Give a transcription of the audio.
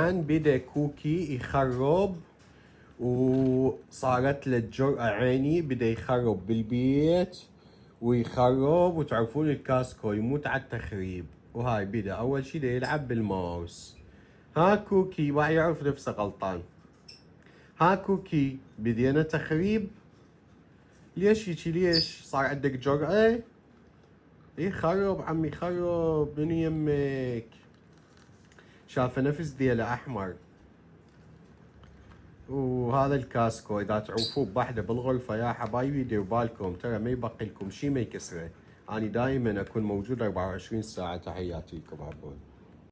طبعا بدا كوكي يخرب، وصارت له الجرأة عيني، بدا يخرب بالبيت ويخرب، وتعرفون الكاسكو يموت على التخريب. وهاي بدا اول شي دا يلعب بالماوس. ها كوكي ما يعرف نفسه غلطان. ها كوكي بدينا تخريب. ليش هيجي؟ ليش صار عندك جرأة؟ خرب عمي خرب، من يمك؟ شافه نفس ديله احمر. وهذا الكاسكو اذا تعوفوه بوحده بالغرفه يا حبايبي دير بالكم، ترى ما يبقي لكم شي ما يكسره. اني دائما اكون موجود 24 ساعه. تحياتي لكم عبود.